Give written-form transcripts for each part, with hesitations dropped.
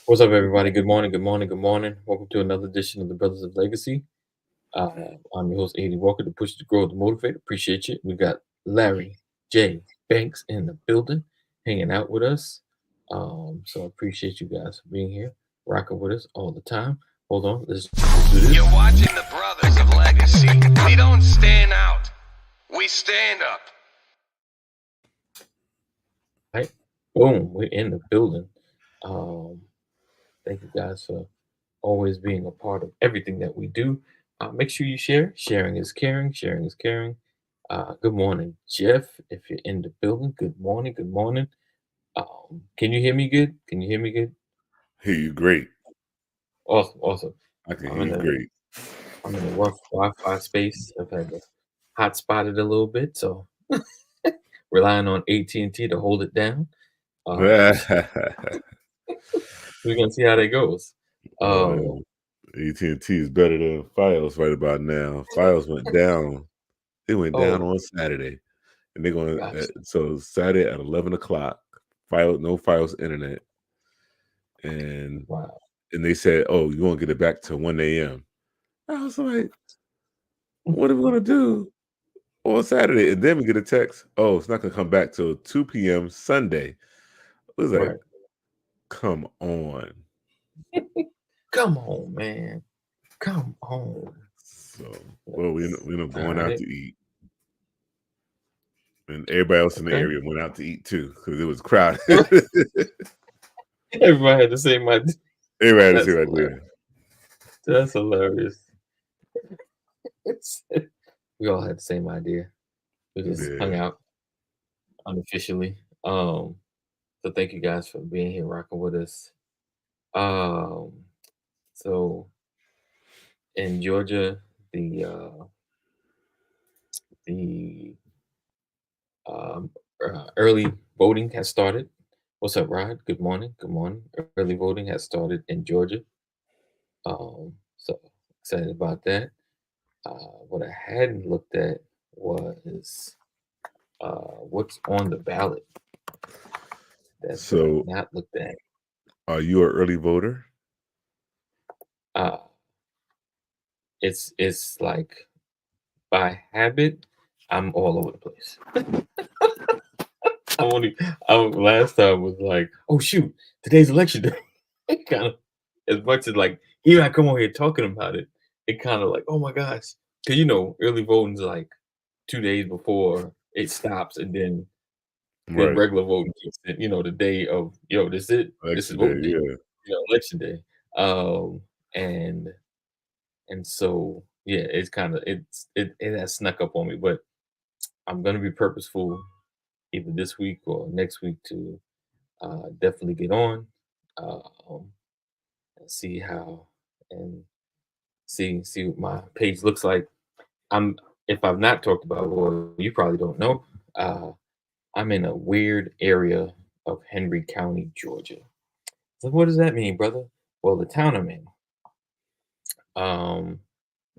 What's up, everybody? Good morning, good morning, good morning. Welcome to another edition of the Brothers of Legacy. I'm your host, AD Walker, the push to grow, the motivate. Appreciate you. We got Larry J. Banks in the building, hanging out with us. So I appreciate you guys for being here, rocking with us all the time. Hold on, let's do this. You're watching the Brothers of Legacy. We don't stand out. We stand up. Right? Boom, we're in the building. Um, Thank you guys for always being a part of everything that we do. Make sure you share. Sharing is caring. Sharing is caring. Good morning, Jeff. If you're in the building, good morning. Good morning. Can you hear me good? Can you hear me good? Hear you great. Awesome, awesome. I can I'm hear in you a great. I'm in a rough Wi-Fi space. I've had to hotspot it a little bit, so relying on AT&T to hold it down. We're gonna see how that goes. Um, AT&T is better than Files right about now. Files went down. It went down oh, on Saturday, and they're going. gosh, So Saturday at 11 o'clock. File no Files internet, and wow. they said, "Oh, you won't get it back till 1 a.m." I was like, "What are we gonna do on Saturday?" And then we get a text, "Oh, it's not gonna come back till 2 p.m. Sunday." I was like, Right. "Come on." Come on, man. Come on. So, well, we end up All going out right. to eat, and everybody else in the Okay. area went out to eat too because it was crowded. Everybody had the same idea. Everybody had the That's same hilarious. idea. That's hilarious. It's, we all had the same idea. We just hung Yeah. out unofficially. So thank you guys for being here, rocking with us. Um, so in Georgia, the um, early voting has started. What's up, Rod? Good morning. Good morning. Early voting has started in Georgia. So excited about that. What I hadn't looked at was what's on the ballot. That's what I've So, not looked at. are you an early voter? Uh, it's like by habit, I'm all over the place. I'm only. Last time was like, oh shoot, today's election day. It kind of as much as like even I come on here talking about it, it kind of like oh my gosh, because early voting's like 2 days before it stops, and then the Right. regular voting kicks in, the day of, this it. This is Election day. voting day, Yeah. election day. Um, and and so yeah, it's kind of it has snuck up on me, but I'm gonna be purposeful either this week or next week to definitely get on, um, and see how and see what my page looks like. I'm if I've not talked about, well, you probably don't know. Uh, I'm in a weird area of Henry County, Georgia. So what does that mean, brother? Well, the town I'm in, um,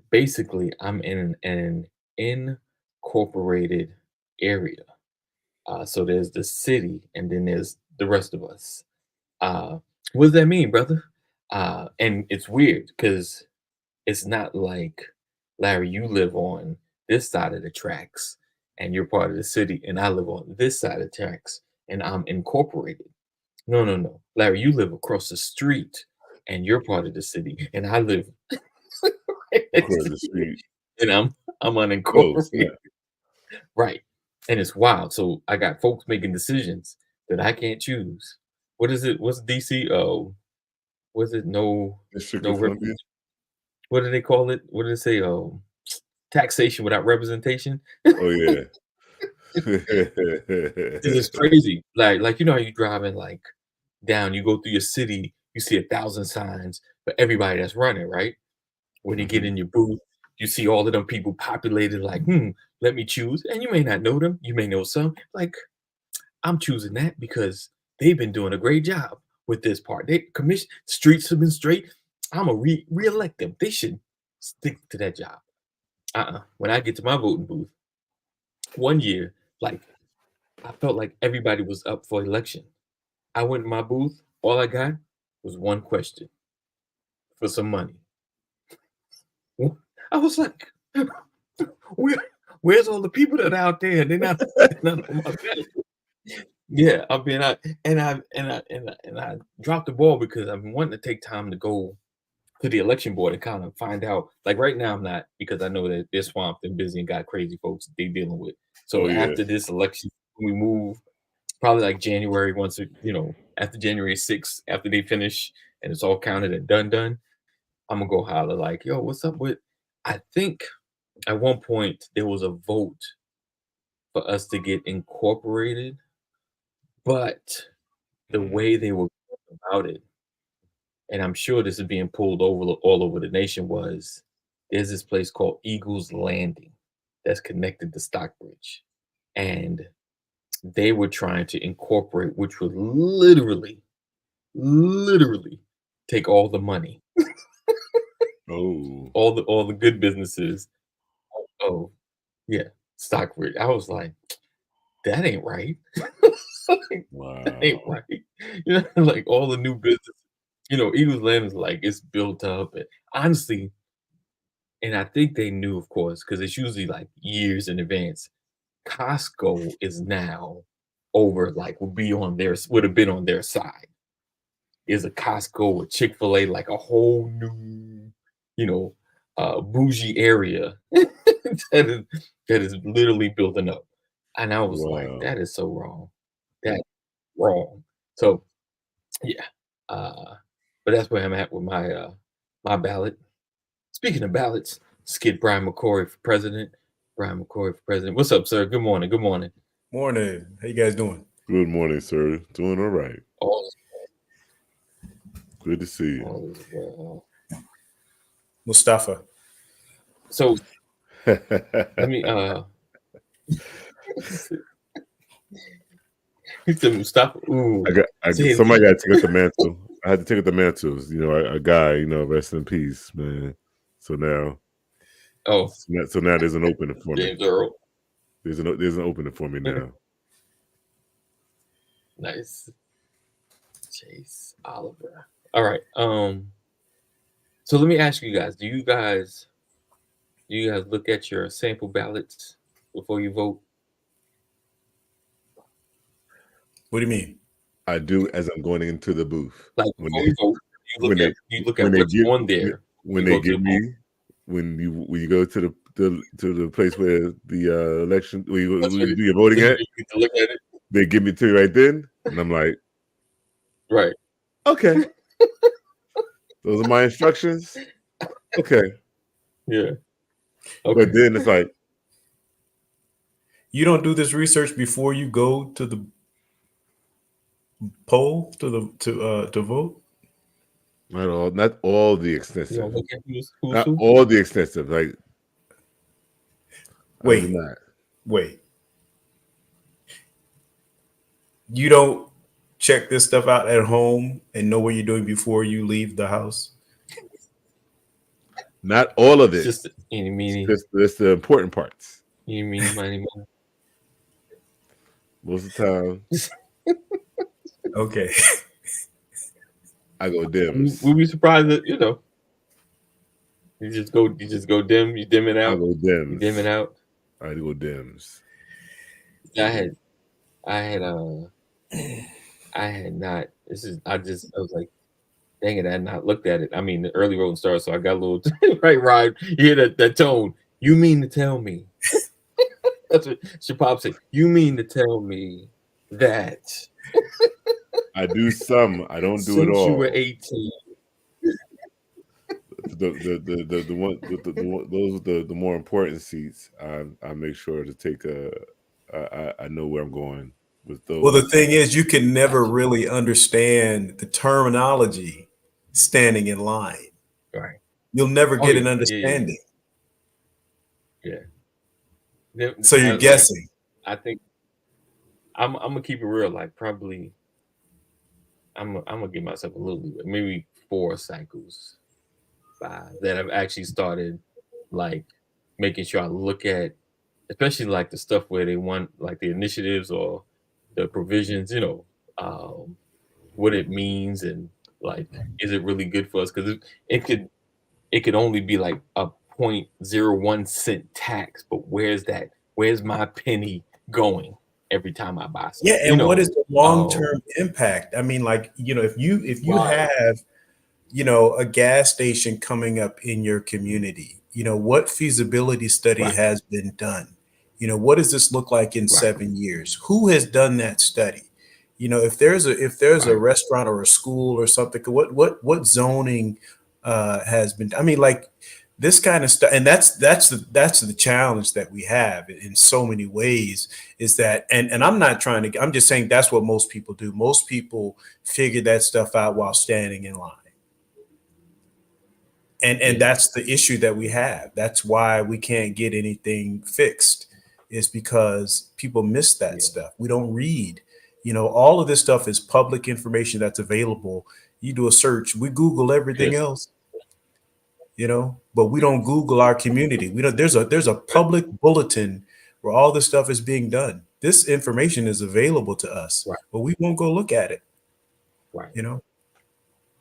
basically, I'm in an incorporated area. So there's the city, and then there's the rest of us. Uh, what does that mean, brother? And it's weird because it's not like Larry, you live on this side of the tracks, and you're part of the city, and I live on this side of the tracks, and I'm incorporated. No, no, no. Larry, you live across the street and you're part of the city, and I live right next Across to the you, street. and I'm Oh unincorporated. snap! Right. And it's wild. So I got folks making decisions that I can't choose. What is it? What's DC? Oh, was it District no of Columbia. represent? What do they call it? What do they say? Oh, taxation without representation. Oh yeah. This is crazy. Like how you driving like down, you go through your city, you see 1,000 signs for everybody that's running, right? When you get Hmm. in your booth, you see all of them people populated, like, let me choose. And you may not know them, you may know some. Like, I'm choosing that because they've been doing a great job with this part. They commission streets have been straight. I'm gonna re-elect them. They should stick to that job. When I get to my voting booth, one year, like I felt like everybody was up for election. I went in my booth, all I got was one question for some money. I was like, Where, where's all the people that are out there? They're not on my ballot. Yeah, I mean, I dropped the ball because I'm wanting to take time to go to the election board and kind of find out. Like right now, I'm not because I know that they're swamped and busy and got crazy folks they dealing with. So Oh yeah. after this election, we move probably like January once after January 6th, after they finish and it's all counted and done. I'm gonna go holler like, yo, what's up with? I think at one point there was a vote for us to get incorporated, but the Mhm. way they were going about it, and I'm sure this is being pulled over all over the nation, was there's this place called Eagles Landing that's connected to Stockbridge. And they were trying to incorporate, which would literally take all the money, Oh all the good businesses. Oh, yeah, Stockbridge. I was like, that ain't right. That ain't wow. right. Like all the new business, Eagles Land is like it's built up. And honestly, and I think they knew, of course, because it's usually like years in advance. Costco is now over, like would have been on their side. Is a Costco or Chick-fil-A, like a whole new, you know, bougie area that is that is literally building up. And I was like, Wow. that is so wrong. That's wrong. So yeah. Uh, but that's where I'm at with my ballot. Speaking of ballots, skid Brian McCory for president. Brian McCory for president. What's up, sir? Good morning. Good morning. Morning. How you guys doing? Good morning, sir. Doing all right. All Good to see you. all is well. Mustafa. So let me he said Mustafa. Ooh. Somebody got to take up the mantle. I had to take up the mantles. A guy. Rest in peace, man. So now, Oh, there's an opening for me. James Earl. There's an opening for me now. Nice. Chase Oliver. All right. So let me ask you guys, do you guys look at your sample ballots before you vote? What do you mean? I do as I'm going into the booth. Like before you vote, you look at what's on there. When you go to the place where the election where you do your voting at, you get to look at it. They give me to you right then, and I'm like, right, okay, those are my instructions. Okay, yeah. Okay. But then it's like, you don't do this research before you go to the poll to vote. Not all the extensive. Not all the extensive. Like, wait. You don't check this stuff out at home and know what you're doing before you leave the house? Not all of it. Just it's the important parts. You mean money? Most of the time. Okay. I go dims. We'd be surprised that you just go dim. You dim it out. I go dims. You dim it out. I go dims. I had not. I was like, dang it, I had not looked at it. I mean, the early voting starts, so I got a little right. You hear that tone? You mean to tell me? That's what Shapop said. You mean to tell me that? I do some. I don't do it all. Since you were 18. The one those are the more important seats. I make sure to take I know where I'm going with those. Well, the thing is, you can never really understand the terminology standing in line. Right. You'll never get an understanding. Yeah. So you're guessing. I think I'm gonna keep it real. Like probably, I'm gonna give myself a little bit, maybe 4 cycles, 5 that I've actually started like making sure I look at, especially like the stuff where they want like the initiatives or the provisions, what it means and Like, is it really good for us? Because it could only be like a 0.01 cent tax, but where's my penny going every time I buy something? Yeah, and what is the long-term impact? I mean, like, if you Right. have, a gas station coming up in your community, what feasibility study Right. has been done? What does this look like in Right. 7 years? Who has done that study? If there's a Right. restaurant or a school or something, what zoning has been? I mean, like, this kind of stuff, and that's the challenge that we have in so many ways, is that, and I'm not trying to, I'm just saying that's what most people do. Most people figure that stuff out while standing in line. And Yeah. that's the issue that we have. That's why we can't get anything fixed, is because people miss that Yeah. stuff. We don't read. All of this stuff is public information that's available. You do a search, we Google everything Yeah. else, but we don't Google our community. We don't. There's a public bulletin where all this stuff is being done. This information is available to us, Right. but we won't go look at it. Right.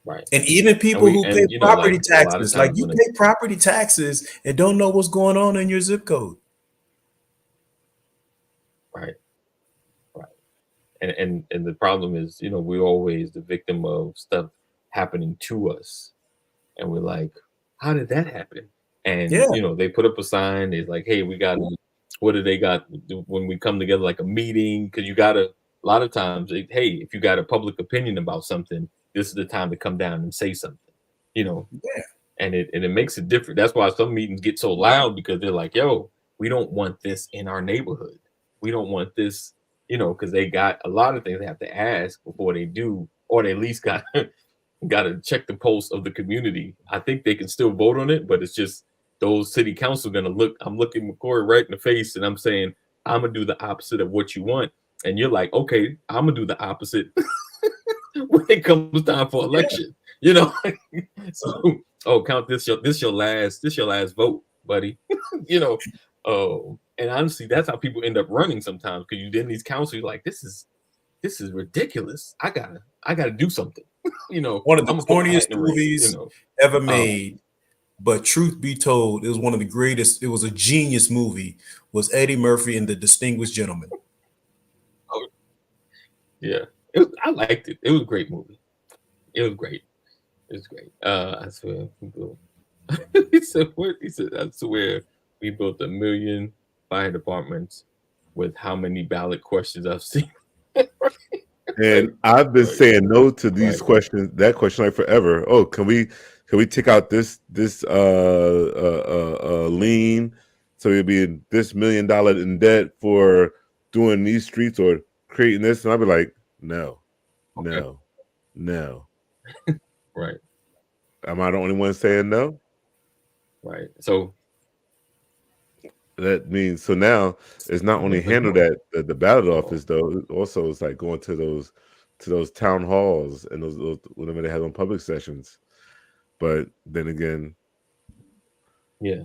Right. And even people who pay property like, a lot of taxes, like, times you when pay property taxes and don't know what's going on in your zip code. Right. Right. And the problem is, we're always the victim of stuff happening to us. And we're like, how did that happen? And Yeah. They put up a sign, it's like, hey, we got, what do they got when we come together, like a meeting? Because you gotta, a lot of times, hey, if you got a public opinion about something, this is the time to come down and say something, Yeah. and it makes it different. That's why some meetings get so loud, because they're like, yo, we don't want this in our neighborhood. We don't want this, because they got a lot of things they have to ask before they do, or they at least got to check the pulse of the community. I think they can still vote on it, but it's just those city council gonna look. I'm looking McCory right in the face, and I'm saying, I'm gonna do the opposite of what you want, and you're like, okay, I'm gonna do the opposite when it comes time for election. So, count this your last vote, buddy. And honestly, that's how people end up running sometimes, because you in these councils, you're like, this is ridiculous. I gotta do something. One of the corniest movies ever Um, made, but truth be told, it was one of the greatest. It was a genius movie. Was Eddie Murphy and the Distinguished Gentleman? Yeah, I liked it. It was a great movie. It was great. It was great. I swear, he said, what? He said, I swear, we built 1 million fire departments with how many ballot questions I've seen. And I've been Right. saying no to these Right. questions, that question, like, forever. Oh, can we take out this lien, so you'll be in this $1 million in debt for doing these streets or creating this? And I'll be like, no. Right. Am I the only one saying no? Right. So That means, so now it's not only handled at the ballot office, though. It also, it's like going to those town halls and those whenever they have on public sessions. But then again, yeah.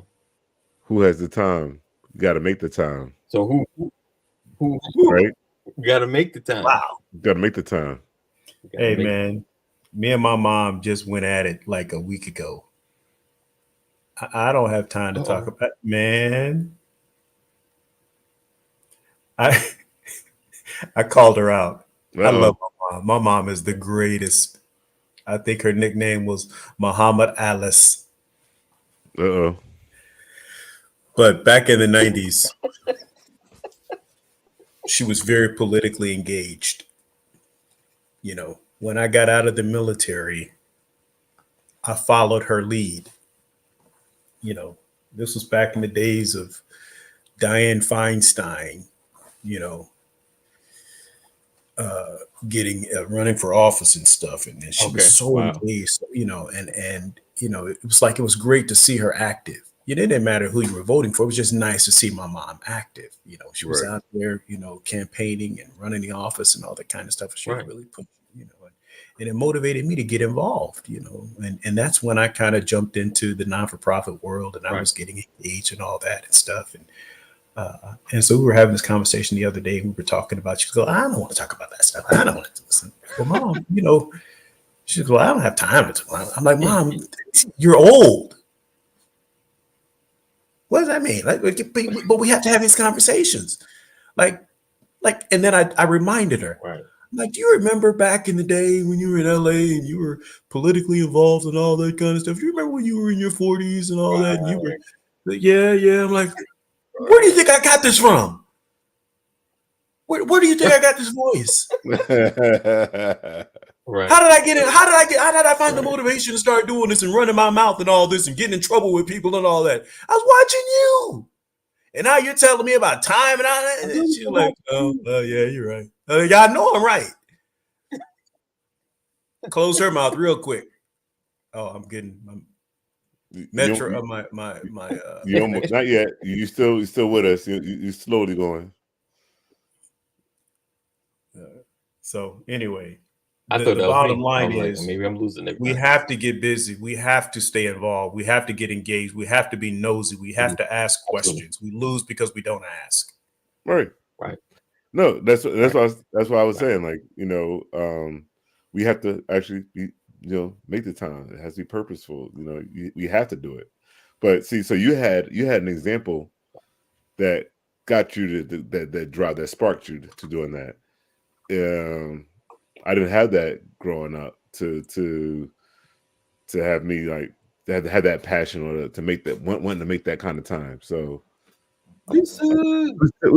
who has the time? You got to make the time, So who right? you got to make the time. Wow. You got to make the time. You gotta Hey, make- man, me and my mom just went at it like a week ago. I don't have time to talk about, man. I called her out. I love my mom. My mom is the greatest. I think her nickname was Muhammad Alice. But back in the 90s, she was very politically engaged. When I got out of the military, I followed her lead. This was back in the days of Dianne Feinstein, getting running for office and stuff, and then she was so engaged, and it was like, it was great to see her active. It didn't matter who you were voting for. It was just nice to see my mom active. She was out there, campaigning and running the office and all that kind of stuff. She was really pushing, and it motivated me to get involved, and that's when I kind of jumped into the non-for-profit world, and I was getting engaged and all that and stuff. And so we were having this conversation the other day. We were talking about, she goes, I don't want to talk about that stuff. I don't want to listen. Well, Mom, She's like, well, I don't have time to talk. I'm like, Mom, you're old. What does that mean? Like, but we have to have these conversations. Like, and then I reminded her. Right. Like, do you remember back in the day when you were in LA and you were politically involved and all that kind of stuff? Do you remember when you were in your 40s and all that? And you were, yeah. I'm like, where do you think I got this from? Where do you think I got this voice? Right. How did I get it? How did I find the motivation to start doing this and running my mouth and all this and getting in trouble with people and all that? I was watching you. And now you're telling me about time and all that. And she's like, oh, yeah, you're right. Y'all know I'm right. Close her mouth real quick. Oh, I'm getting my metro. My. You almost, not yet. You still with us. You slowly going. So anyway, the bottom line is, like, maybe I'm losing it. We have to get busy. We have to stay involved. We have to get engaged. We have to be nosy. We have to ask questions. We lose because we don't ask. Right. No, that's why I was saying, like, we have to actually be, make the time. It has to be purposeful. We have to do it. But see, so you had an example that got you to that drive, that sparked you to doing that. I didn't have that growing up to have me like have that passion or to make that wanting to make that kind of time. So we're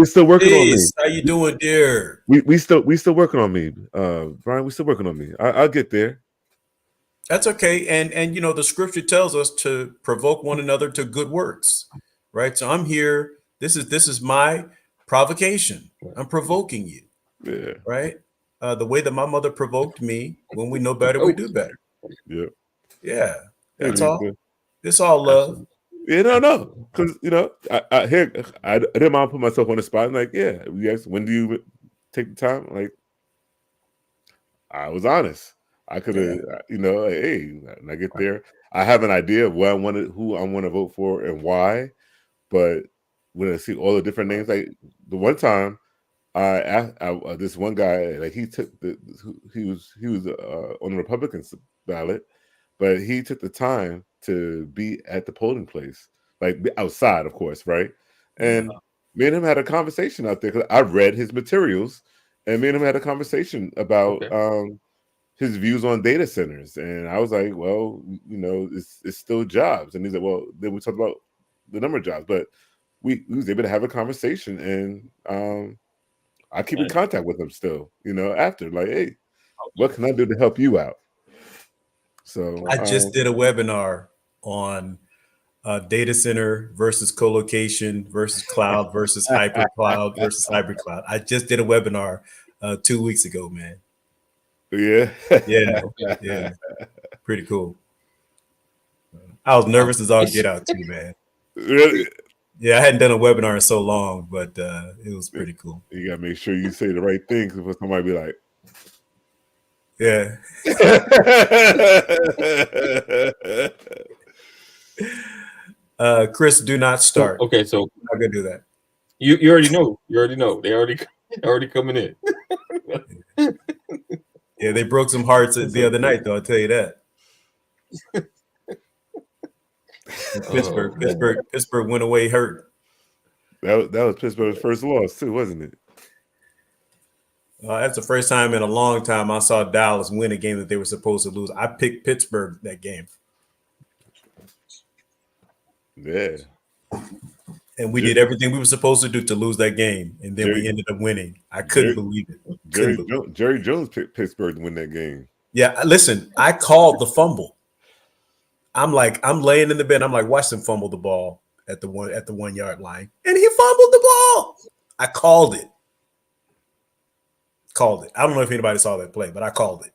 still working on me. How you doing, dear? We still working on me, Brian. We still working on me. I'll get there. That's okay. And the scripture tells us to provoke one another to good works, right? So I'm here. This is my provocation. I'm provoking you. Yeah. Right. The way that my mother provoked me. When we know better, we do better. Yeah. Yeah. That's all. It's all love. Yeah, no, because I didn't mind put myself on the spot. I'm like, yeah, yes. When do you take the time? Like, I was honest. I could have, like, hey, when I get there, I have an idea of who I want to vote for and why. But when I see all the different names, like the one time, I asked this one guy, like he was on the Republican ballot, but he took the time to be at the polling place, like outside, of course, right? And me and him had a conversation out there because I read his materials, and me and him had a conversation about his views on data centers, and I was like, well, it's still jobs, and he's like, well, then we talked about the number of jobs, but we was able to have a conversation, and I keep in contact with him still, after, like, hey, what can I do to help you out? So I just did a webinar on data center versus co-location versus cloud versus hybrid cloud versus hybrid cloud. I just did a webinar 2 weeks ago, man. Yeah. Yeah. Pretty cool. I was nervous as all get out too, man. Really? Yeah, I hadn't done a webinar in so long, but it was pretty cool. You gotta make sure you say the right thing because somebody be like, yeah. Chris, do not start. Okay, so I'm not gonna do that. You already know. You already know. They already coming in. Yeah, they broke some hearts the other night, though. I'll tell you that. Pittsburgh went away hurt. That was Pittsburgh's first loss too, wasn't it? That's the first time in a long time I saw Dallas win a game that they were supposed to lose. I picked Pittsburgh that game. Yeah. And we did everything we were supposed to do to lose that game, and then we ended up winning. I couldn't believe it. Jerry Jones picked Pittsburgh to win that game. Yeah, listen, I called the fumble. I'm laying in the bed. I'm like, watch them fumble the ball at the 1 yard line, and he fumbled the ball. I called it. I don't know if anybody saw that play, but I called it.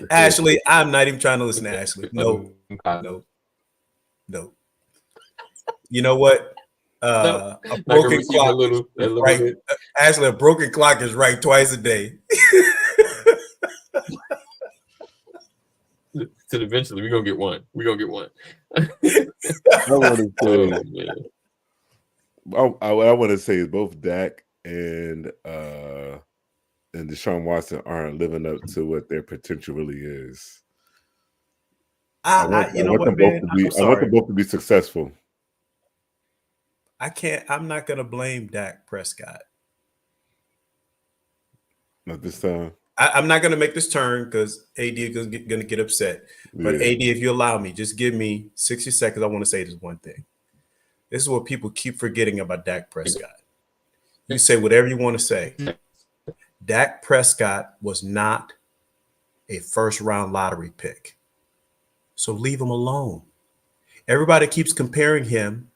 Ashley, I'm not even trying to listen to Ashley. No. You know what? A broken clock. Right. Ashley, a broken clock is right twice a day. So eventually we're gonna get one. I want to say both Dak and and Deshaun Watson aren't living up to what their potential really is. I want them both to be successful. I'm not going to blame Dak Prescott. Not this time. I'm not going to make this turn because AD is going to get upset. But AD, if you allow me, just give me 60 seconds. I want to say this one thing. This is what people keep forgetting about Dak Prescott. You say whatever you want to say. Dak Prescott was not a first-round lottery pick. So leave him alone. Everybody keeps comparing him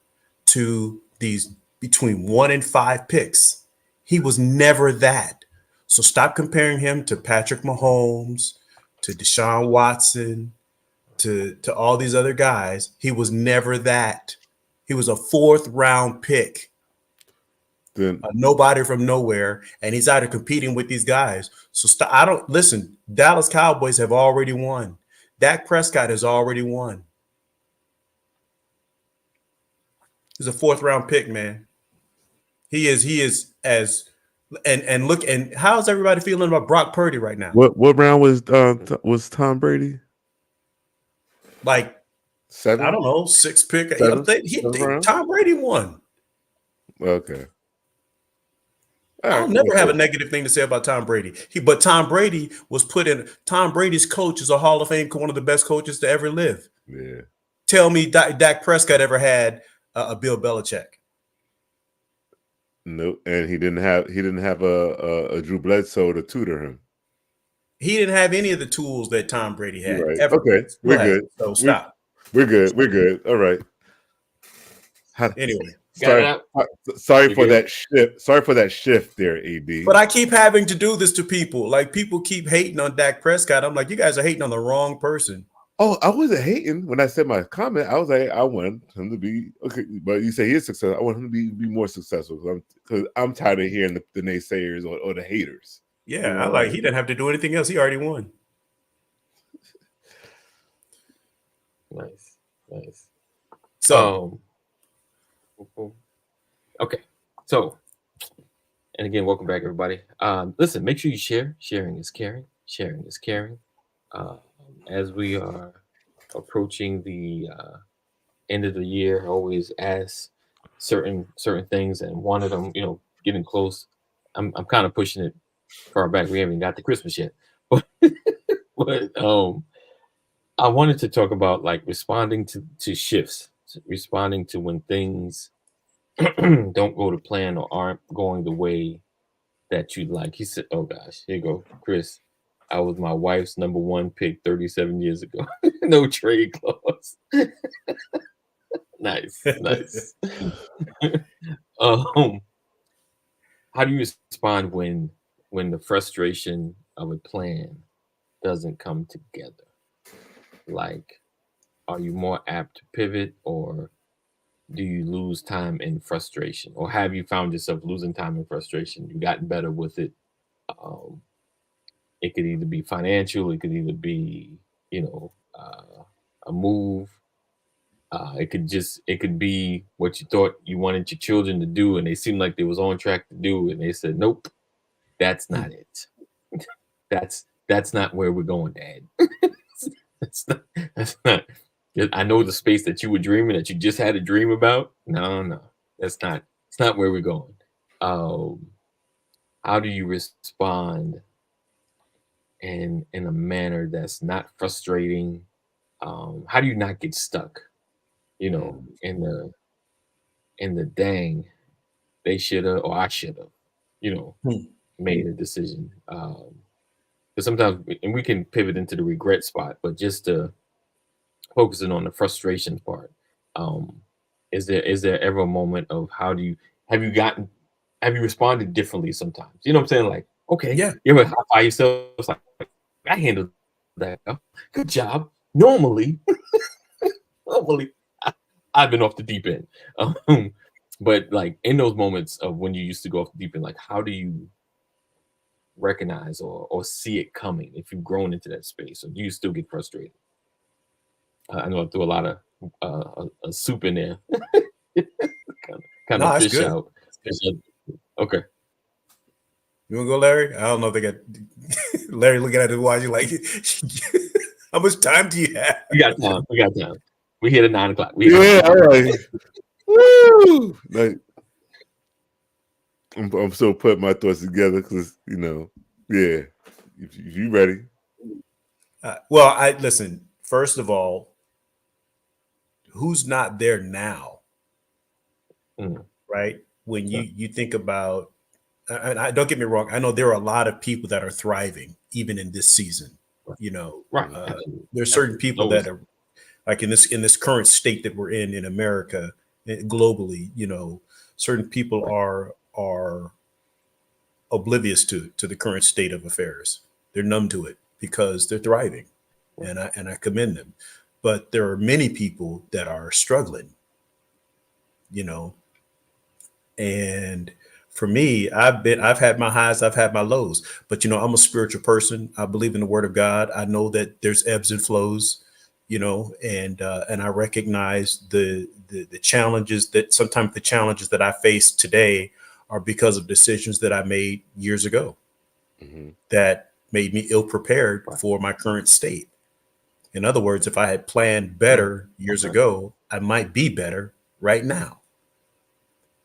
to these between 1 and 5 picks. He was never that. So stop comparing him to Patrick Mahomes, to Deshaun Watson, to all these other guys. He was never that. He was a 4th-round pick. A nobody from nowhere, and he's out of competing with these guys. So listen. Dallas Cowboys have already won. Dak Prescott has already won. He's a 4th-round pick, man. He is as and look, and how's everybody feeling about Brock Purdy right now? What round was Tom Brady? Like 7? I don't know, 6th pick. Tom Brady won. Okay. I'll never have a negative thing to say about Tom Brady. But Tom Brady was put in. Tom Brady's coach is a Hall of Fame, one of the best coaches to ever live. Yeah. Tell me, Dak Prescott ever had a Bill Belichick? No, and he didn't have a Drew Bledsoe to tutor him. He didn't have any of the tools that Tom Brady had. Right. Ever. Okay, we're good. So stop. We're good. All right. Anyway. Sorry for that shift. Sorry for that shift there, AD. But I keep having to do this to people. Like, people keep hating on Dak Prescott. I'm like, you guys are hating on the wrong person. Oh, I wasn't hating when I said my comment. I was like, I want him to be okay, but you say he is successful. I want him to be more successful because I'm tired of hearing the naysayers or the haters. Yeah, he didn't have to do anything else. He already won. Nice. So, okay. So, and again, welcome back, everybody. Listen, make sure you share. Sharing is caring. As we are approaching the end of the year, I always ask certain things, and one of them, getting close. I'm kind of pushing it far back. We haven't got to Christmas yet, but I wanted to talk about like responding to shifts, responding to when things don't go to plan or aren't going the way that you'd like. He said, "Oh gosh, here you go, Chris. I was my wife's number 1 pick 37 years ago. No trade clause." Nice. How do you respond when the frustration of a plan doesn't come together? Like, are you more apt to pivot, or do you lose time in frustration? Or have you found yourself losing time in frustration? You've gotten better with it. It could either be financial, it could either be, a move. It could be what you thought you wanted your children to do, and they seemed like they was on track to do, and they said, "Nope, that's not it. that's not where we're going, Dad." That's not. I know the space that you were dreaming, that you just had a dream about. No, it's not where we're going. How do you respond in a manner that's not frustrating? How do you not get stuck, in the dang, they shoulda or I shoulda, made a decision. Because sometimes, and we can pivot into the regret spot, but just to focusing on the frustration part, is there ever a moment of have you responded differently sometimes? You know what I'm saying? Like, okay, yeah, you ever high yourself? It's like, I handled that. Good job. Normally, I've been off the deep end. But like in those moments of when you used to go off the deep end, like how do you recognize or see it coming if you've grown into that space, or do you still get frustrated? I know I threw a lot of soup in there. kind of fish good. out. Okay. You want to go, Larry? I don't know if they got Larry looking at his watch. You like, how much time do you have? We got time. We got time. We hit at 9 o'clock. Yeah, all right. Woo! Like, I'm still putting my thoughts together because yeah. If you ready? Well, I listen. First of all, who's not there now? Right? When you think about, and I don't get me wrong, I know there are a lot of people that are thriving even in this season. Right. There's certain people that are like in this current state that we're in America, globally. Certain people are oblivious to the current state of affairs. They're numb to it because they're thriving, and I commend them. But there are many people that are struggling, and for me, I've had my highs, I've had my lows, but I'm a spiritual person. I believe in the word of God. I know that there's ebbs and flows, and I recognize the challenges that sometimes the challenges that I face today are because of decisions that I made years ago that made me ill prepared for my current state. In other words, if I had planned better years ago, I might be better right now.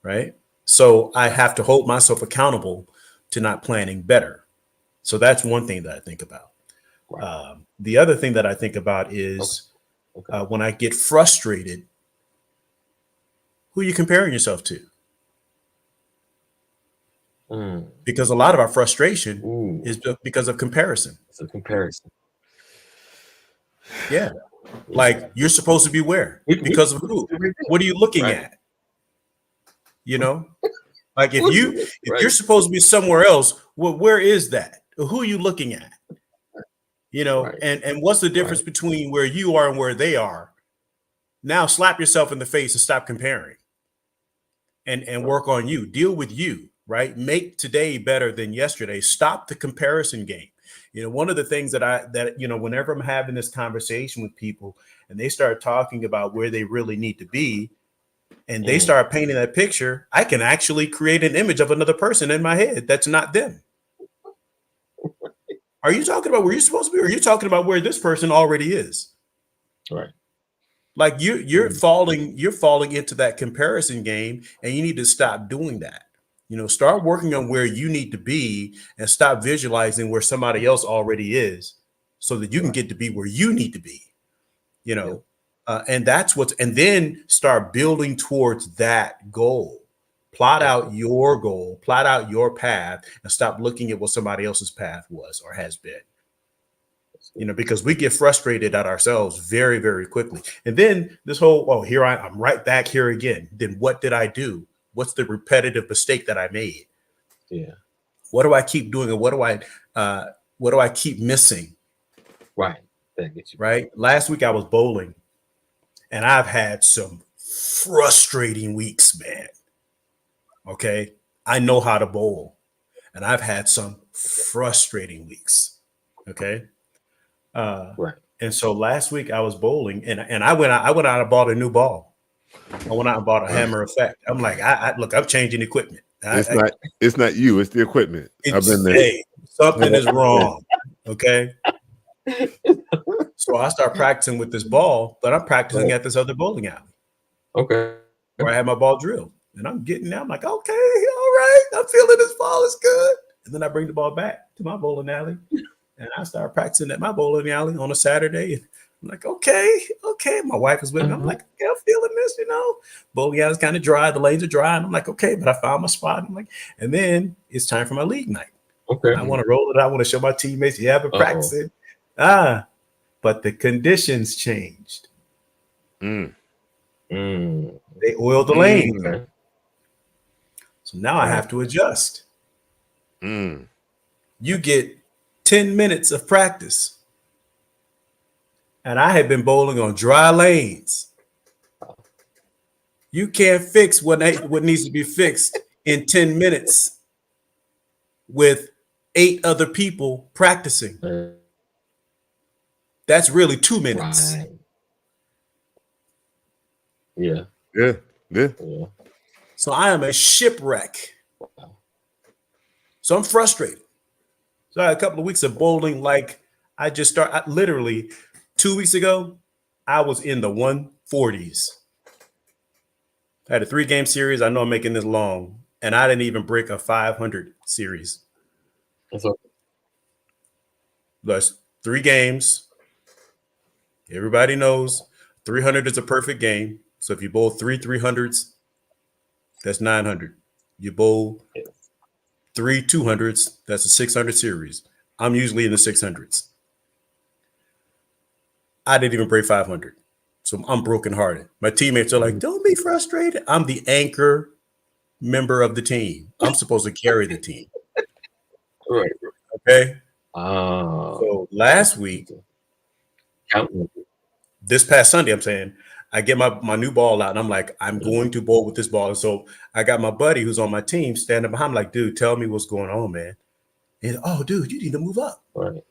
Right. So I have to hold myself accountable to not planning better. So that's one thing that I think about. The other thing that I think about is when I get frustrated, who are you comparing yourself to? Because a lot of our frustration is because of comparison. It's a comparison. Yeah. Like you're supposed to be where? Because of who? What are you looking at? Like if you're supposed to be somewhere else, well, where is that? Who are you looking at? And what's the difference between where you are and where they are? Now slap yourself in the face and stop comparing and work on you. Deal with you, right? Make today better than yesterday. Stop the comparison game. One of the things that whenever I'm having this conversation with people and they start talking about where they really need to be, and they start painting that picture, I can actually create an image of another person in my head that's not them. Are you talking about where you're supposed to be, or are you talking about where this person already is? Right. Like you're falling into that comparison game, and you need to stop doing that. Start working on where you need to be and stop visualizing where somebody else already is so that you can get to be where you need to be, and that's and then start building towards that goal. Plot out your goal, plot out your path, and stop looking at what somebody else's path was or has been. Because we get frustrated at ourselves very, very quickly. And then this whole, here I'm right back here again. Then what did I do? What's the repetitive mistake that I made? Yeah. What do I keep doing? And what do I keep missing? Right. That gets you. Right. Last week I was bowling, and I've had some frustrating weeks, man. Okay. I know how to bowl, and I've had some frustrating weeks. Okay. Right. And so last week I was bowling, and I went out and bought a new ball. I went out and bought a Hammer Effect. I'm like, look, I'm changing equipment. It's not you, it's the equipment. I've been there. Hey, something is wrong. Okay. So I start practicing with this ball, but I'm practicing at this other bowling alley. Okay. Where I had my ball drilled. And I'm getting there. I'm like, okay, all right. I'm feeling this ball is good. And then I bring the ball back to my bowling alley. And I start practicing at my bowling alley on a Saturday. I'm like, okay. My wife is with me. I'm like, okay, I'm feeling this, Bowling alley's kind of dry. The lanes are dry. And I'm like, okay, but I found my spot. I'm like, and then it's time for my league night. Okay. I want to roll it. I want to show my teammates, yeah, I've been practicing. But the conditions changed. They oiled the lane. Okay. So now I have to adjust. You get 10 minutes of practice. And I had been bowling on dry lanes. You can't fix what needs to be fixed in 10 minutes with 8 other people practicing. That's really 2 minutes. Right. Yeah. Yeah. So I am a shipwreck. Wow. So I'm frustrated. So I had a couple of weeks of bowling. Like I just started literally 2 weeks ago, I was in the 140s. I had a 3-game series. I know I'm making this long, and I didn't even break a 500 series. That's 3 games. Everybody knows 300 is a perfect game. So if you bowl 300s, that's 900. You bowl 3 200s, that's a 600 series. I'm usually in the 600s. I didn't even break 500. So I'm brokenhearted. My teammates are like, don't be frustrated. I'm the anchor member of the team. I'm supposed to carry the team. Right. Okay. So last week, this past Sunday, I'm saying, I get my new ball out and I'm like, I'm going to bowl with this ball. And so I got my buddy who's on my team standing behind me like, dude, tell me what's going on, man. And oh, dude, you need to move up. Right.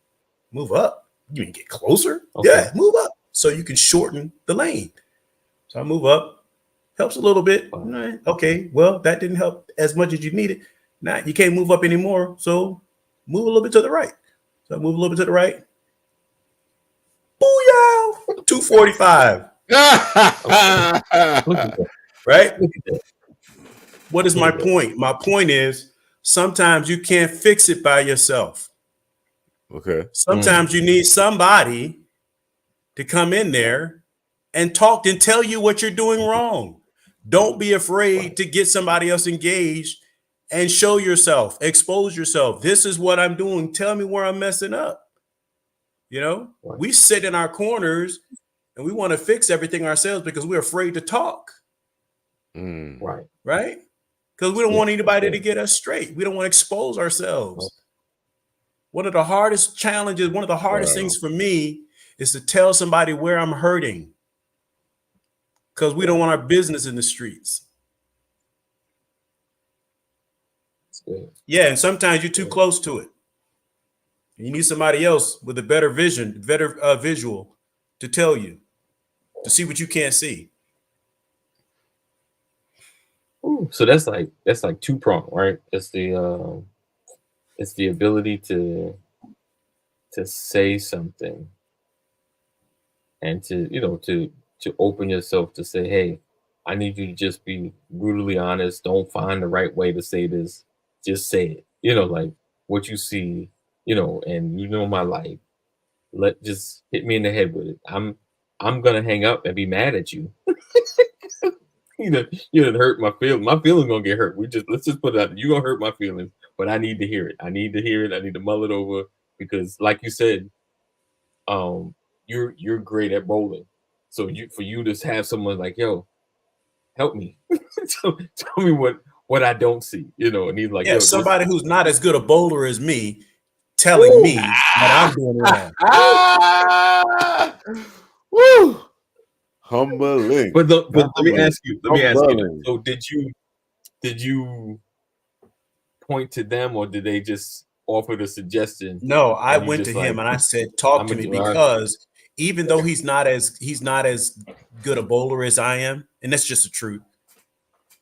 Move up. You need to get closer. Okay. Yeah, move up so you can shorten the lane. So I move up. Helps a little bit. Wow. Okay, well, that didn't help as much as you needed. Now you can't move up anymore. So move a little bit to the right. So I move a little bit to the right. Booyah! 245. Right? What is my point? My point is sometimes you can't fix it by yourself. Okay. Sometimes you need somebody to come in there and talk and tell you what you're doing wrong. Don't be afraid to get somebody else engaged and show yourself, expose yourself. This is what I'm doing. Tell me where I'm messing up. You know, we sit in our corners and we want to fix everything ourselves because we're afraid to talk. Right. Right? Because we don't want anybody to get us straight. We don't want to expose ourselves. One of the hardest challenges, one of the hardest things for me is to tell somebody where I'm hurting. Because we don't want our business in the streets. Yeah, and sometimes you're too close to it. You need somebody else with a better vision, better visual to tell you, to see what you can't see. Ooh, so that's like 2-pronged, right? It's the ability to say something and to open yourself to say, hey, I need you to just be brutally honest. Don't find the right way to say this. Just say it. Like what you see, and my life. Just hit me in the head with it. I'm gonna hang up and be mad at you. You didn't hurt my feelings. My feelings gonna get hurt. Let's just put it out there. You're gonna hurt my feelings, but I need to hear it. I need to hear it. I need to mull it over because, like you said, you're great at bowling. So for you to have someone like, yo, help me. tell me what I don't see, and he's like, yeah, somebody who's not as good a bowler as me telling me that I'm doing wrong. Woo! Humbling. But let me ask you. So did you point to them or did they just offer the suggestion? No, I went to him and I said, talk to me, because even though he's not as good a bowler as I am, and that's just the truth.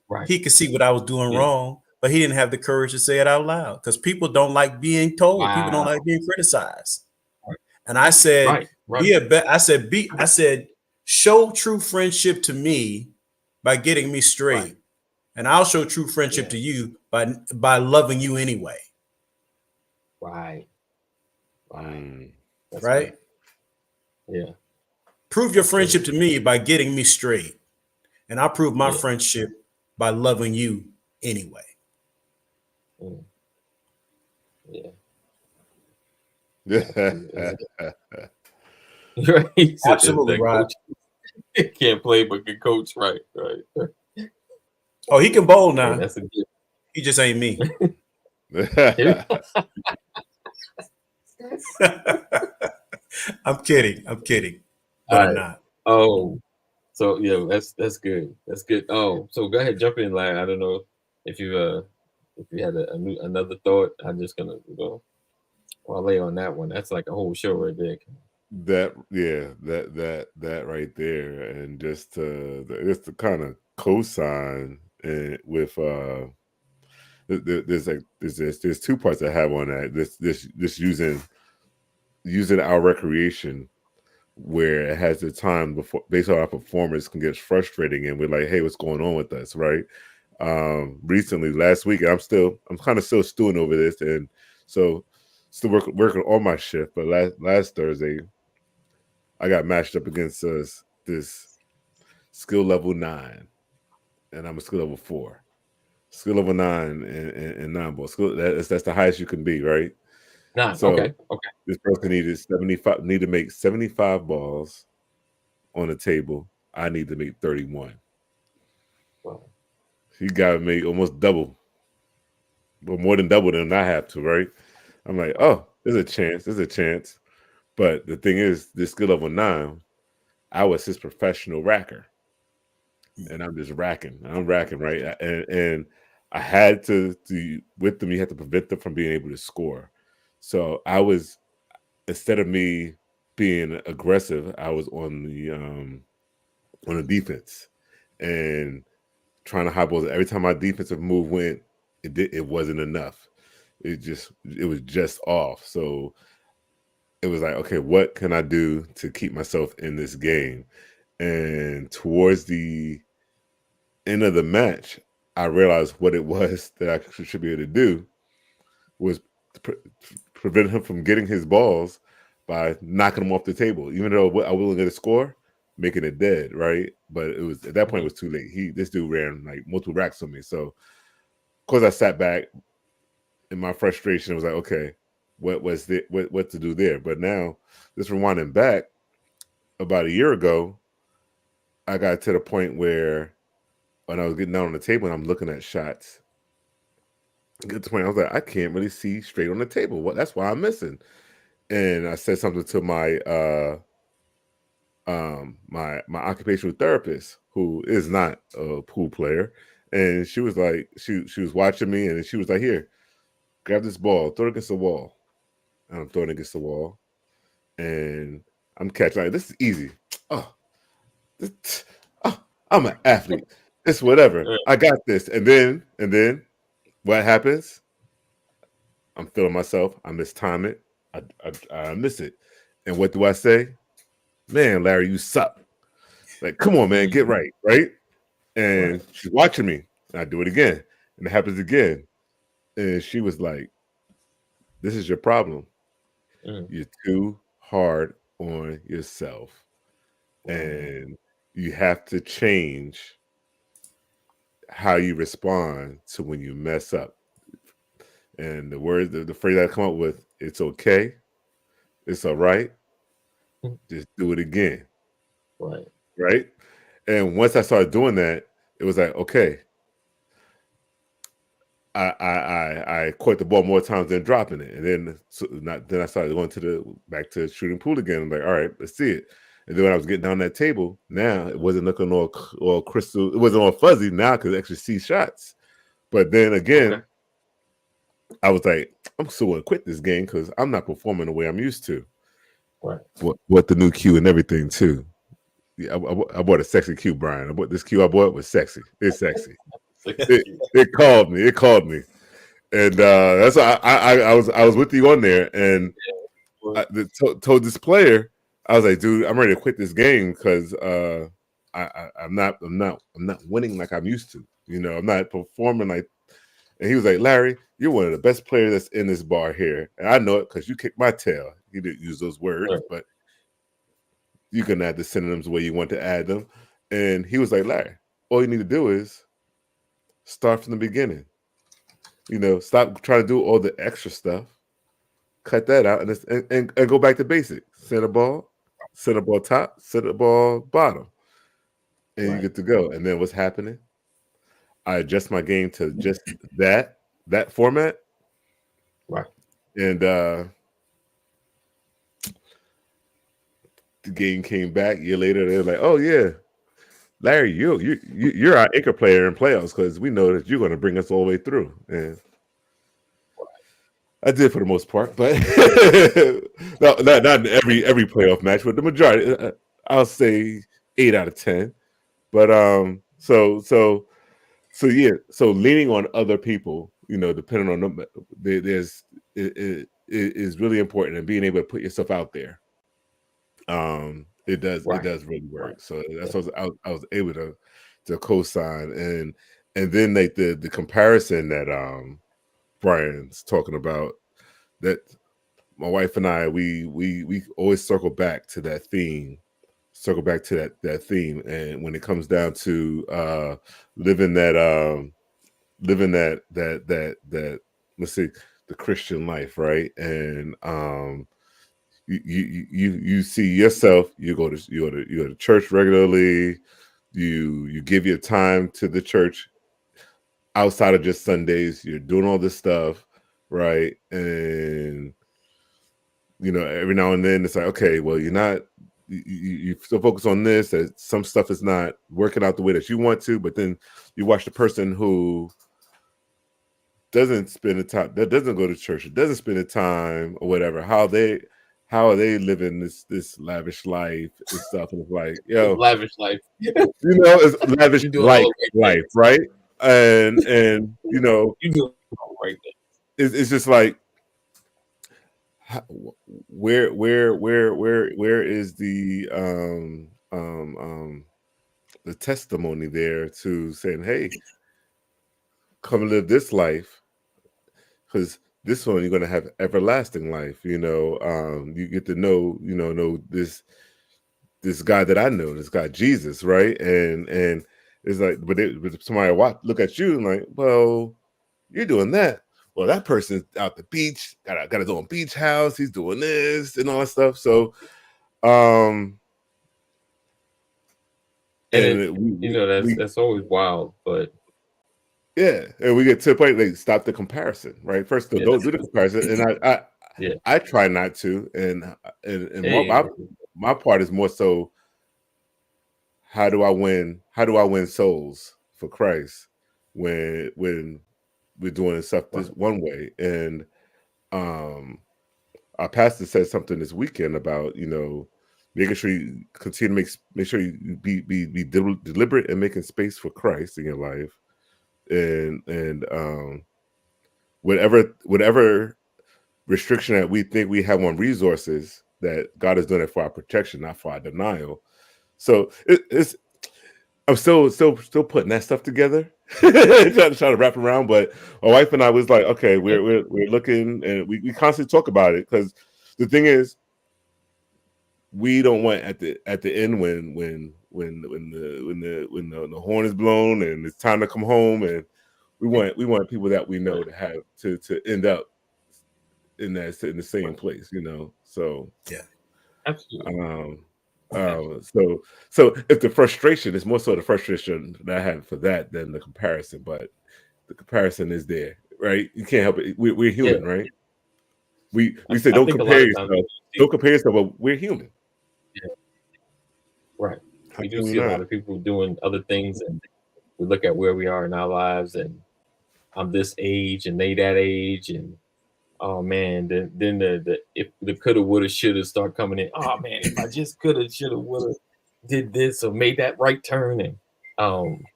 Right. He could see what I was doing wrong, but he didn't have the courage to say it out loud because people don't like being told. Wow. People don't like being criticized. Right. And I said, I said, show true friendship to me by getting me straight. And I'll show true friendship to you by loving you anyway. Right. Right? Yeah. Prove your friendship to me by getting me straight. And I'll prove my friendship by loving you anyway. Right. Absolutely right. Can't play but can coach. Right. Oh, he can bowl now. That's a good. He just ain't me. I'm kidding. But I'm not. Oh, so that's good. That's good. Oh, so go ahead, jump in, Larry. I don't know if you had another thought. I'm just gonna lay on that one. That's like a whole show right there. That right there, and just to kind of co-sign with there's two parts I have on that. This using our recreation where it has the time before based on our performance can get frustrating, and we're like, hey, what's going on with us, right? Recently, last week, I'm kind of still stewing over this, and so still working on my shift. But last Thursday, I got matched up against this skill level 9, and I'm a skill level 4. Skill level 9 and 9 ball. That's the highest you can be, right? 9. So Okay. this person need to make 75 balls on the table. I need to make 31. Wow. He got to make almost double, but more than double than I have to, right? I'm like, oh, there's a chance. But the thing is, this skill level 9, I was his professional racker, and I'm just racking. I'm racking, right? And I had to with them. You had to prevent them from being able to score. So I was, instead of me being aggressive, I was on the defense and trying to high balls. Every time my defensive move went, it wasn't enough. It was just off. So it was like, okay, what can I do to keep myself in this game? And towards the end of the match, I realized what it was that I should be able to do was prevent him from getting his balls by knocking them off the table. Even though I wasn't going to score, making it dead, right? But it was at that point it was too late. This dude ran like multiple racks on me. So of course I sat back in my frustration. I was like, okay, what to do there? But now, just rewinding back, about a year ago, I got to the point where when I was getting down on the table and I'm looking at shots, get to the point I was like, I can't really see straight on the table. That's why I'm missing. And I said something to my my occupational therapist, who is not a pool player, and she was like, she was watching me, and she was like, here, grab this ball, throw it against the wall. And I'm throwing it against the wall, and I'm catching. Like, this is easy. Oh, I'm an athlete. It's whatever. I got this. And then what happens? I'm feeling myself. I mistime it. I miss it. And what do I say? Man, Larry, you suck. Like, come on, man, get right, right? And she's watching me. And I do it again. And it happens again. And she was like, this is your problem. You're too hard on yourself. And you have to change how you respond to when you mess up. And the phrase I come up with, it's okay. It's all right. Just do it again. Right. And once I started doing that, it was like, okay, I caught the ball more times than dropping it. And then I started going back to shooting pool again. I'm like, all right, let's see it. And then when I was getting down that table, now it wasn't looking all crystal. It wasn't all fuzzy now because I actually see shots. But then again, I was like, I'm still going to quit this game because I'm not performing the way I'm used to. Right. What the new cue and everything too. Yeah, I bought a sexy cue, Brian. I bought this cue. I bought was sexy. It's sexy. It called me. It called me, and that's why I was with you on there, and I told this player, I was like, dude, I'm ready to quit this game because I'm not winning like I'm used to. You know, I'm not performing like. And he was like, Larry, you're one of the best players that's in this bar here, and I know it because you kicked my tail. He didn't use those words, but you can add the synonyms the way you want to add them. And he was like, Larry, all you need to do is start from the beginning. You know, stop trying to do all the extra stuff. Cut that out and go back to basic. Center ball top, center ball bottom. And you get to go. And then what's happening? I adjust my game to just that format. Right. And the game came back a year later. They were like, oh yeah, Larry, you're our anchor player in playoffs because we know that you're going to bring us all the way through. And I did for the most part, but not in every playoff match, but the majority. I'll say 8 out of 10. But so yeah, so leaning on other people, depending on them, there's it is really important, and being able to put yourself out there. It does really work. Right. So that's what I was able to co-sign, and then like the comparison that Brian's talking about, that my wife and I we always circle back to that theme, and when it comes down to living that let's see, the Christian life, right? And you see yourself, you go to church regularly, you give your time to the church outside of just Sundays, you're doing all this stuff, right? And every now and then it's like, okay, well, you're not, you still focus on this, that some stuff is not working out the way that you want to, but then you watch the person who doesn't spend the time, that doesn't go to church, doesn't spend the time or whatever, how are they living this lavish life and stuff, and it's like, yo, lavish life, it's lavish life, right? And you do right there. It's just like, where is the testimony there to saying, hey, come live this life, because this one you're going to have everlasting life. You get to know this guy that I know, this guy Jesus, right? And it's like, but somebody look at you and like, well, you're doing that. Well, that person's out the beach, got his own beach house. He's doing this and all that stuff. So, that's always wild, but yeah, and we get to the point, like, stop the comparison, right? First, don't do the comparison, and I try not to, and my part is more so, how do I win souls for Christ when we're doing stuff this one way? And our pastor said something this weekend about making sure you continue to make sure you be deliberate and making space for Christ in your life, and whatever restriction that we think we have on resources, that God is doing it for our protection, not for our denial. So I'm still putting that stuff together, trying to wrap around. But my wife and I was like, okay, we're looking, and we constantly talk about it, because the thing is, we don't want at the end when the horn is blown and it's time to come home, and we want people that we know to have to end up in the same place, So yeah, absolutely. So if the frustration is more so the frustration that I have for that than the comparison, but the comparison is there, right? You can't help it. We're human, right? We say don't compare yourself. Don't compare yourself, but we're human. Yeah. Right. We do see a lot of people doing other things, and we look at where we are in our lives, and I'm this age and they that age, and oh man, then the coulda, woulda, shoulda start coming in. Oh man, if I just coulda, shoulda, woulda, did this or made that right turn, and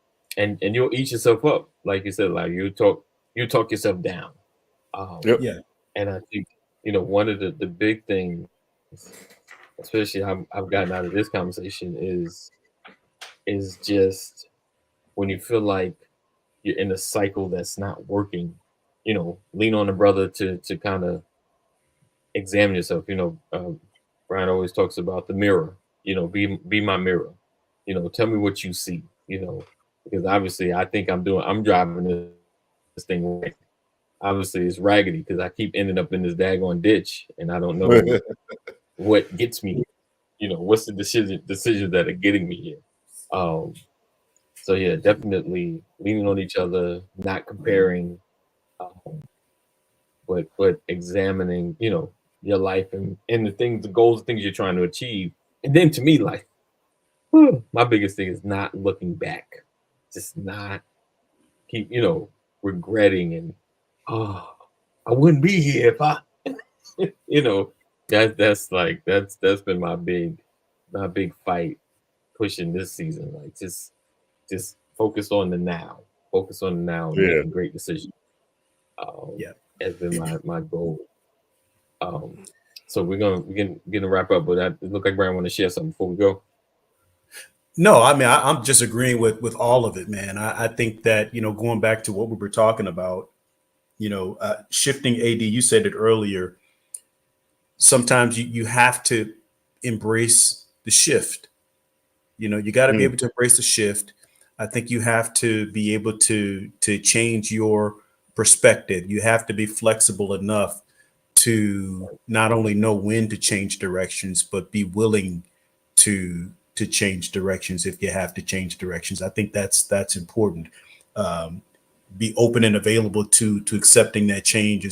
you'll eat yourself up, like you said, like you talk yourself down. Yeah. And I think one of the big things, especially I've gotten out of this conversation, is just when you feel like you're in a cycle that's not working, lean on a brother to kind of examine yourself. Brian always talks about the mirror. Be my mirror. Tell me what you see. Because obviously I think I'm driving this thing right. Obviously it's raggedy because I keep ending up in this daggone ditch, and I don't know what gets me. What's the decisions that are getting me here. So yeah, definitely leaning on each other, not comparing, but examining, your life and the goals, the things you're trying to achieve. And then to me, like, my biggest thing is not looking back, just not keep, regretting and I wouldn't be here if I, that's been my big fight pushing this season. Like just focus on the now, and making great decisions. Yeah. has been my goal. So we're gonna wrap up, but it look like Brian want to share something before we go. No, I mean, I'm just agreeing with all of it, man. I think that, going back to what we were talking about, shifting AD, you said it earlier. Sometimes you have to embrace the shift. You got to be able to embrace the shift. I think you have to be able to change your perspective. You have to be flexible enough to not only know when to change directions, but be willing to change directions if you have to change directions. I think that's important. Be open and available to accepting that change.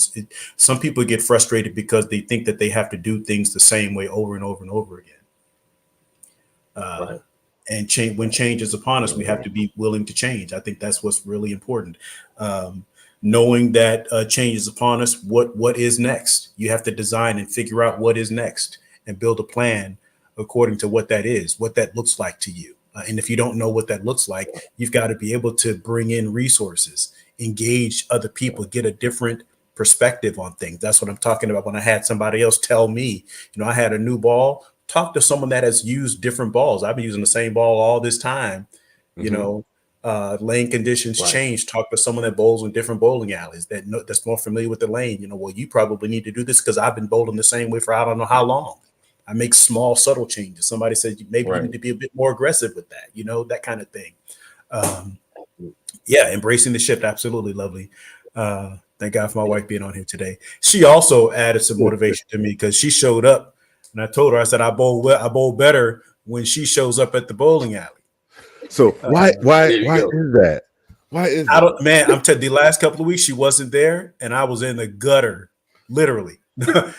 Some people get frustrated because they think that they have to do things the same way over and over and over again. Right. And when change is upon us, we have to be willing to change. I think that's what's really important. Knowing that change is upon us, what is next? You have to design and figure out what is next and build a plan according to what that is, what that looks like to you. And if you don't know what that looks like, you've got to be able to bring in resources, engage other people, get a different perspective on things. That's what I'm talking about when I had somebody else tell me, I had a new ball. Talk to someone that has used different balls. I've been using the same ball all this time. Lane conditions change. Talk to someone that bowls in different bowling alleys that's more familiar with the lane. Well, you probably need to do this because I've been bowling the same way for I don't know how long. I make small, subtle changes. Somebody said maybe you need to be a bit more aggressive with that, that kind of thing. Embracing the shift. Absolutely lovely. Thank God for my wife being on here today. She also added some motivation to me because she showed up and I told her, I said, I bowl better when she shows up at the bowling alley. So why is that? Why is that? Man, I'm telling you, the last couple of weeks she wasn't there and I was in the gutter, literally. But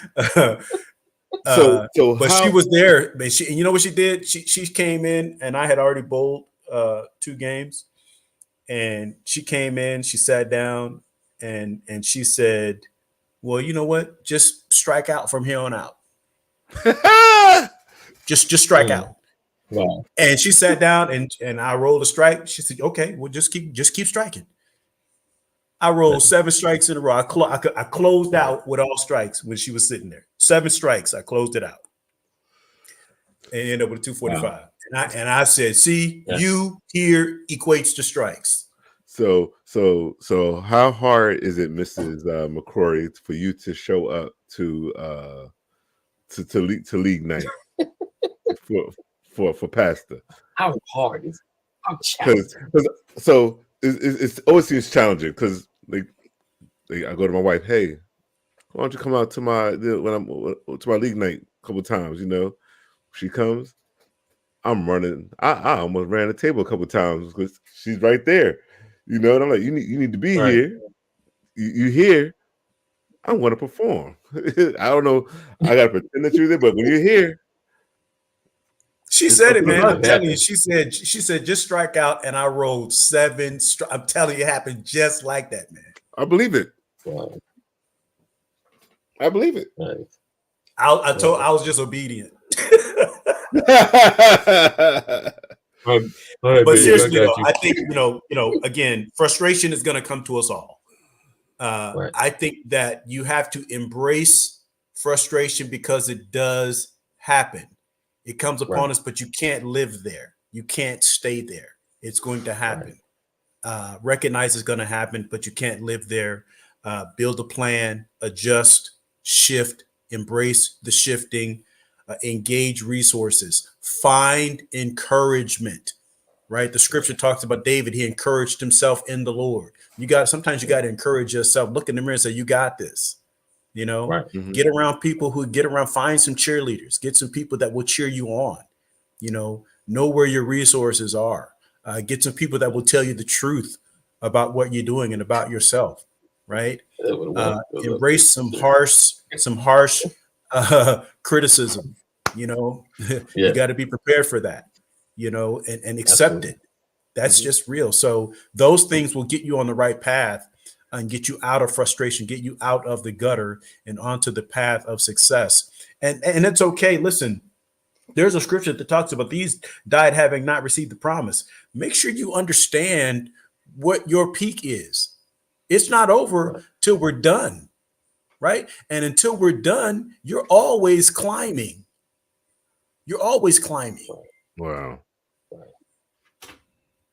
she was there. And you know what she did? She came in and I had already bowled 2 games. And she came in, she sat down and she said, well, you know what? Just strike out from here on out. just strike out. Wow. And she sat down and I rolled a strike. She said, okay, well, just keep striking. I rolled 7 strikes in a row. I closed out with all strikes when she was sitting there. 7 strikes. I closed it out and ended up with a 245. Wow. And I said, see, you here equates to strikes. So how hard is it, Mrs. McCrory, for you to show up to league night for pastor? How hard is it? So it always seems challenging because I go to my wife, hey, why don't you come out to my league night a couple of times? She comes. I'm running. I almost ran the table a couple of times because she's right there. And I'm like, you need to be here. You here? I want to perform. I don't know. I gotta pretend that you're there, but when you're here, she said it, man. I'm telling you. She said just strike out, and I rolled 7. I'm telling you, it happened just like that, man. I believe it. Wow. I believe it. Nice. I was just obedient. But seriously, I think again, frustration is going to come to us all. I think that you have to embrace frustration because it does happen. It comes upon us, but you can't live there. You can't stay there. It's going to happen. Recognize it's going to happen, but you can't live there. Build a plan, adjust, shift, embrace the shifting, engage resources, find encouragement. Right? The scripture talks about David. He encouraged himself in the Lord. Sometimes you got to encourage yourself. Look in the mirror and say, you got this. Get around people find some cheerleaders, get some people that will cheer you on, know where your resources are, get some people that will tell you the truth about what you're doing and about yourself. Right. Embrace some harsh criticism. You got to be prepared for that. And accept it. That's just real. So those things will get you on the right path and get you out of frustration, get you out of the gutter and onto the path of success. And it's okay. Listen, there's a scripture that talks about these died having not received the promise. Make sure you understand what your peak is. It's not over till we're done, right? And until we're done, you're always climbing. You're always climbing. Wow. Right.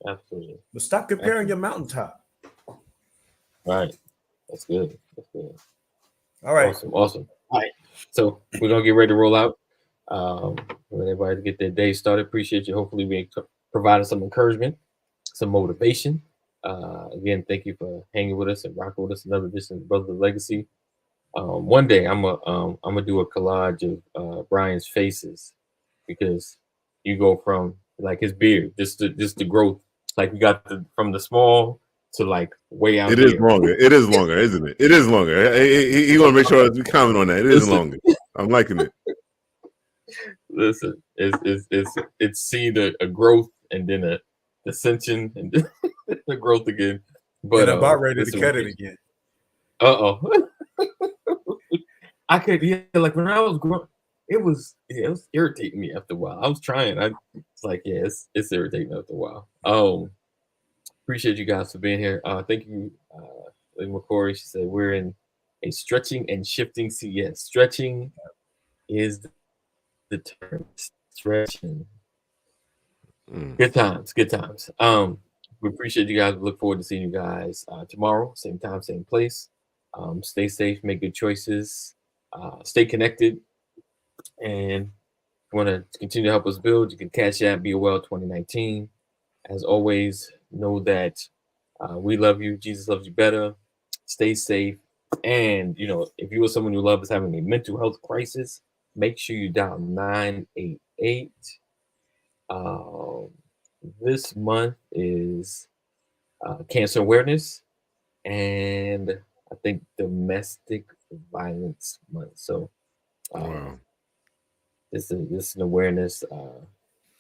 Absolutely. But stop comparing your mountaintop. Right. That's good. That's good. All right. Awesome. Awesome. All right. So we're gonna get ready to roll out. Let everybody get their day started. Appreciate you. Hopefully, we provided some encouragement, some motivation. Again, thank you for hanging with us and rocking with us. Another edition of Brother Legacy. One day I'm gonna do a collage of Brian's faces, because you go from like his beard, just the growth. Like we got from the small to like way out. It is longer. It is longer, isn't it? It is longer. He want to make sure we comment on that. It is longer. I'm liking it. Listen, it's seen a growth and then a dissension and the growth again. But I'm about ready to cut it again. I could, like when I was growing, it was irritating me after a while. I was trying. It's like, yeah, it's irritating after a while. Appreciate you guys for being here. Thank you, McCory. She said we're in a stretching and shifting season. Yes, stretching is the term. Stretching. Good times. We appreciate you guys. We look forward to seeing you guys tomorrow, same time, same place. Stay safe, make good choices, stay connected, and if you want to continue to help us build, you can Cash App BOL 2019. As always, know that we love you. Jesus loves you better. Stay safe. And, if you or someone you love is having a mental health crisis, make sure you dial 988. This month is Cancer Awareness and I think Domestic Violence Month. So this is an awareness.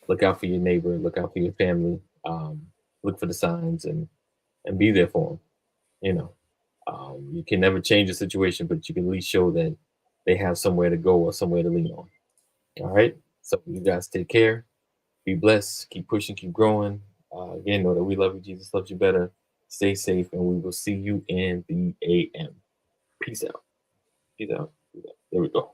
Look out for your neighbor. Look out for your family. Look for the signs and be there for them. You can never change the situation, but you can at least show that they have somewhere to go or somewhere to lean on. All right. So you guys take care. Be blessed. Keep pushing. Keep growing. Again, know that we love you. Jesus loves you better. Stay safe, and we will see you in the AM. Peace out. Peace out. There we go.